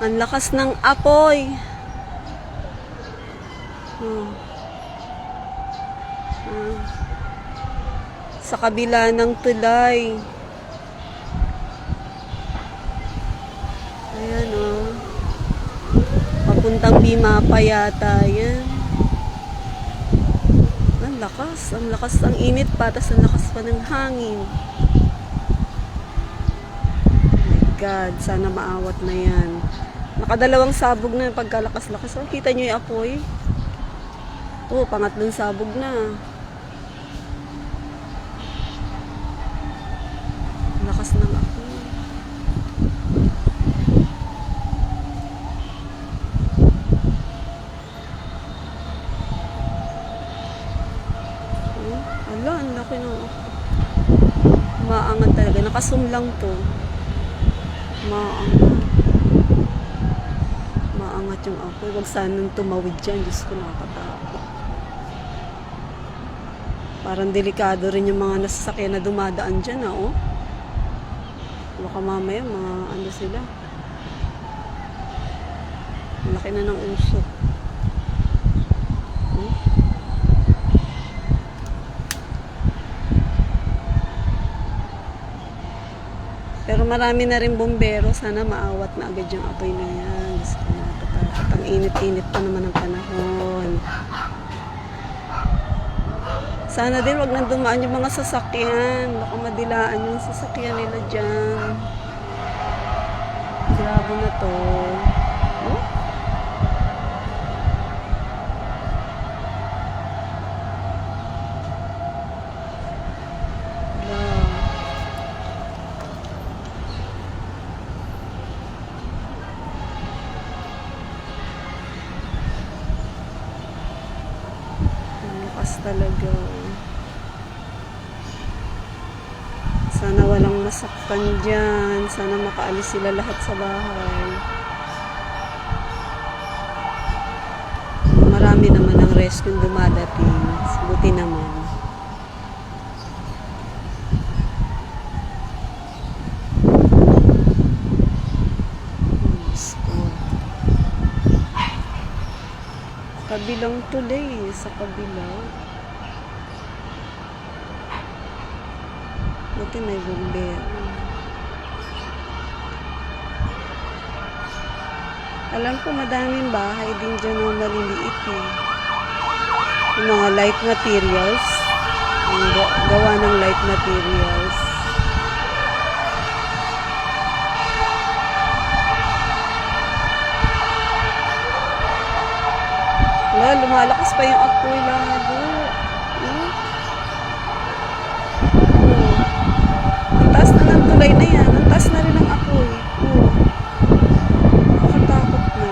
Ang lakas ng apoy. Oh. Ah. Sa kabila ng tulay. Ayan oh. Papuntang Bimapa yata yan. Ang lakas. Ang lakas ng init pa. Tapos ang lakas pa ng hangin. God, sana maawat na yan. Nakadalawang sabog na yung pagkalakas-lakas. Oh, kita nyo yung apoy? Oh, pangatlong sabog na. Lakas ng apoy. Oh, ala, ang laki ng apoy. Maangat talaga. Nakasum lang to. Maangat yung apoy. Huwag sanang tumawid dyan. Diyos ko, nakakatakot. Parang delikado rin yung mga nasasakyan na dumadaan dyan, oh. Baka mamaya, mga ano sila. Laki na ng usok. Pero marami na rin bombero. Sana maawat na agad yung apoy na yan. At ang init-init pa naman ang panahon. Sana din wag nang dumaan yung mga sasakyan. Baka madilaan yung sasakyan nila dyan. Grabe na to. Oh? Talaga. Sana walang masaktan dyan. Sana makaalis sila lahat sa bahay. Marami naman ang rescue dumadating. Buti naman. Kabilang tulay. Sa kabilang. Buti may bumbero. Alam ko madaming bahay din dyan na maliliit eh. Yung mga light materials. Yung gawa ng light materials. Wala, lumalakas pa yung apoy lalo. Tulay na yan. Ang taas na rin ang apoy. Oh. Nakatakot na.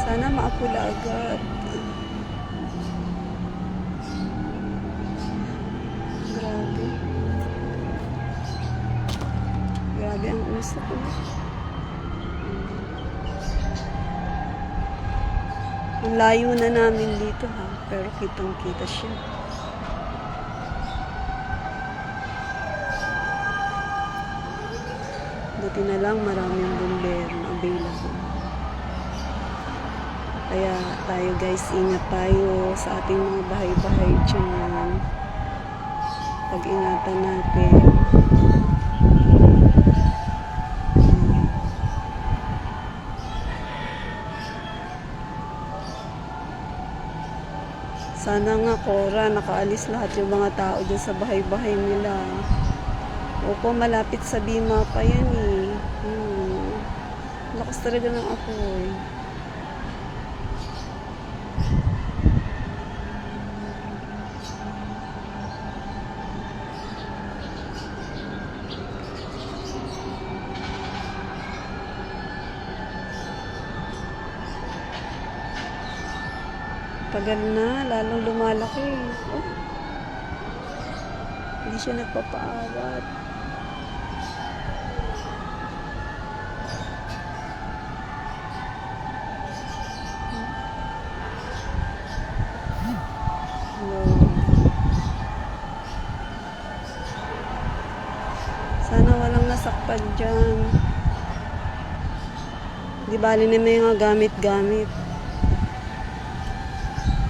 Sana maapula agad. Grabe. Grabe ang usap ko. Ang layo na namin dito ha. Pero kitang-kita siya. Buti na lang maraming bumbero na available. Kaya tayo guys, ingat tayo sa ating mga bahay-bahay dyan. Pag-ingatan natin. Sana nga, Cora, nakaalis lahat yung mga tao dyan sa bahay-bahay nila. Opo, malapit sa Bimapa yan eh. Lakas talaga ng apoy. Tagal na, lalong lumalaki. Oh. Hindi siya nagpapaawat. lumilipad dyan. Di bali na may mga gamit-gamit.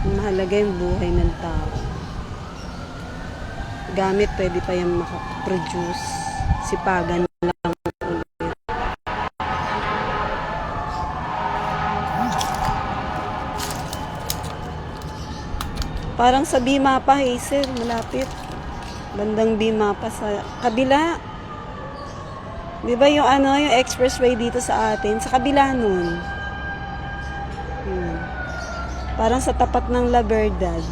Ang mahalaga yung buhay ng tao. Gamit, pwede pa yung makaproduce. Sipagan lang ulit. Parang sa Bima pa, Hazel, malapit. Bandang Bima pa sa kabila. Di ba yung yung expressway dito sa atin? Sa kabila nun. Parang sa tapat ng La Verdad.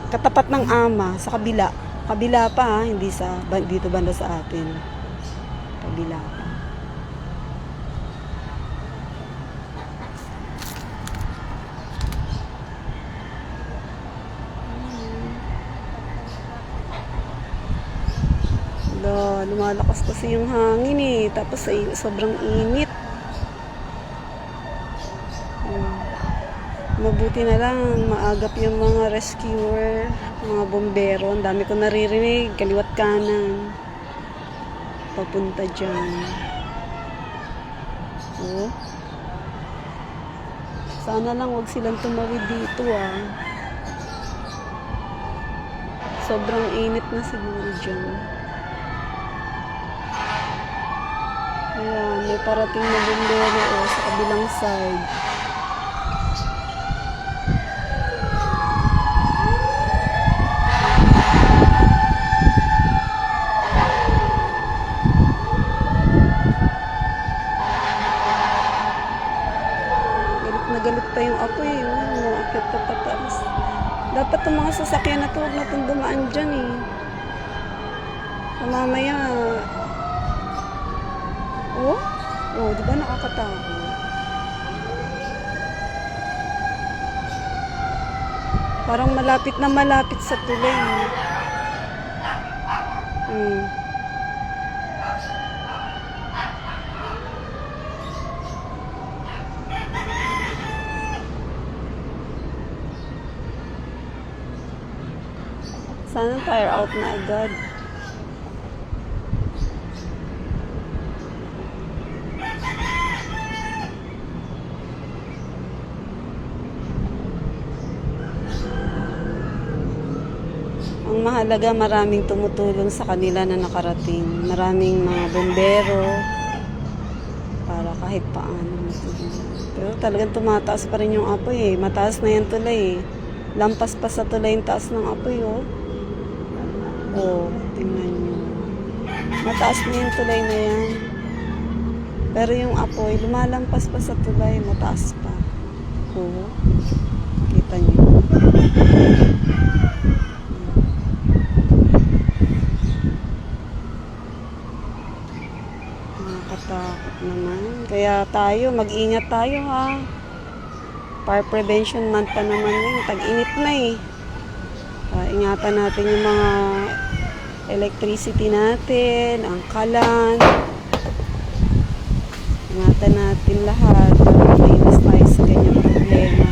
Katapat ng Ama, sa kabila. Kabila pa, hindi sa dito banda sa atin. Kabila pa. Lumalakas kasi yung hangin eh. Tapos sobrang init. Mabuti na lang, maagap yung mga rescuer, mga bombero. Ang dami ko naririnig, kaliwat kanan. Papunta dyan. Oh. Sana lang wag silang tumawid dito ah. Sobrang init na siguro dyan. Ayan, may parating na bombero sa kabilang side. Galit pa yung apoy eh. Umaakit pa pataas. Dapat itong mga sasakyan na ito, huwag natin dumaan dyan eh. So, mamaya, di ba nakakatakot? Parang malapit na malapit sa tulay eh. Sana tire out na agad. Ang mahalaga, maraming tumutulong sa kanila na nakarating. Maraming mga bombero para kahit paano. Pero talagang tumataas pa rin yung apoy eh. Mataas na yan tulay eh. Lampas pa sa tulay yung taas ng apoy oh. Tingnan nyo. Mataas na yung tulay na yan. Pero yung apoy, lumalampas pa sa tulay, mataas pa. Kita nyo. Nakakatakot naman. Kaya tayo, mag-ingat tayo ha. Fire Prevention Month pa naman yun. Tag-init na eh. Ingatan natin yung mga electricity natin, ang kalan. Ingatan natin lahat para maiwas tayo sa ganyang problema.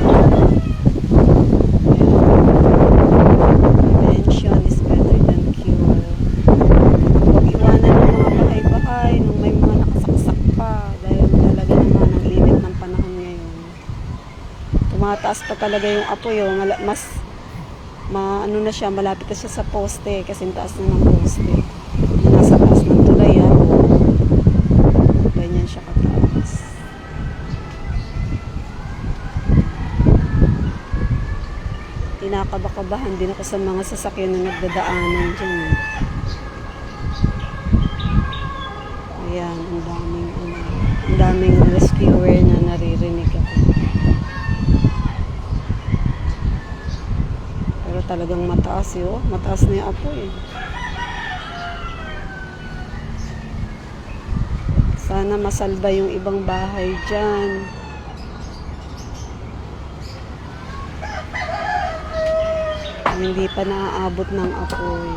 Prevention is better than cure. Huwag iwanan ng mga bahay-bahay nung may mga nakasaksak pa dahil talaga naman ang init ng panahon ngayon. Tumataas pa talaga yung apoy. Mas ano na siya, malapit na siya sa poste kasi taas na ng poste. Nasa taas ng tulay ganyan siya kataas. Kinakabakabahan din ako sa mga sasakyan na nagdadaanan dyan. Ayan, ang daming rescuer na naririnig ako. Talagang mataas yun. Mataas na yung apoy. Sana masalba yung ibang bahay dyan. Hindi pa naaabot ng apoy.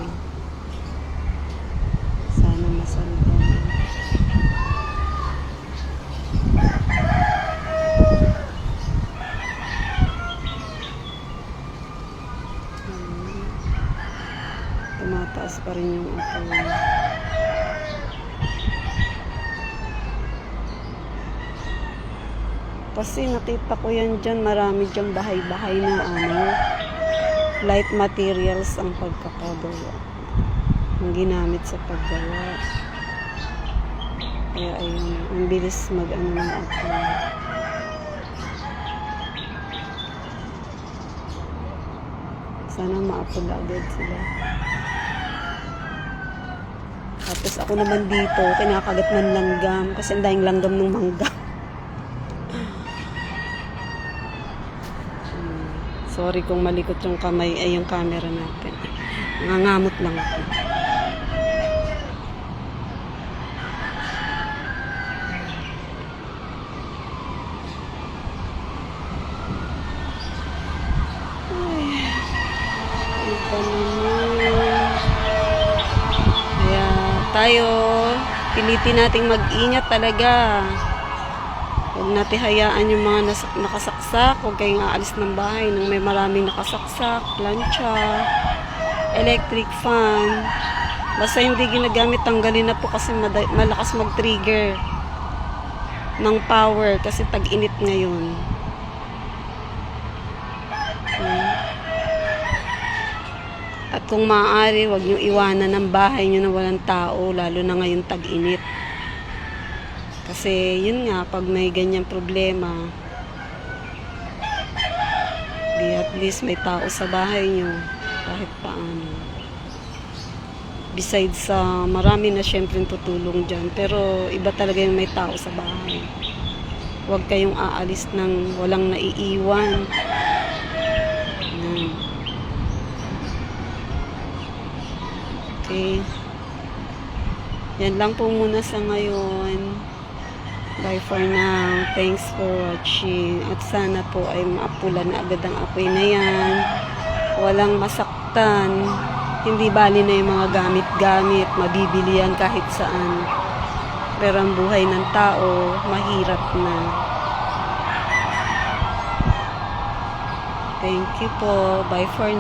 Sana masalba. Tumataas pa rin yung apoy. Kasi nakita ko yan dyan, marami dyan bahay-bahay na light materials ang pagkakagawa. Ang ginamit sa paggawa. Kaya ayun, ang bilis ng ako. Sana maapula agad sila. Tapos ako naman dito, kinakagat ng langgam kasi ang dahing langgam ng mangga. Sorry kung malikot yung kamay ay yung camera natin. Nangangamot lang ako. Ay, iba naman. Kaya tayo, pilitin nating mag-ingat talaga. Huwag natin hayaan yung mga nakasaksak. Huwag kayong aalis ng bahay nang may maraming nakasaksak, plancha, electric fan. Basta hindi ginagamit, tanggalin na po kasi malakas mag-trigger ng power kasi tag-init ngayon. At kung maaari, huwag nyo iwanan ng bahay nyo na walang tao, lalo na ngayon tag-init. Kasi yun nga, pag may ganyang problema, di at least may tao sa bahay nyo kahit paano. Besides sa marami na syempre tutulong dyan, pero iba talaga yung may tao sa bahay. Huwag kayong aalis ng walang naiiwan. Okay. Yan lang po muna sa ngayon. Bye for now. Thanks for watching. At sana po ay maapula na agad ang apoy na yan. Walang masaktan. Hindi bali na yung mga gamit-gamit. Mabibili yan kahit saan. Pero ang buhay ng tao, mahirap na. Thank you po. Bye for now.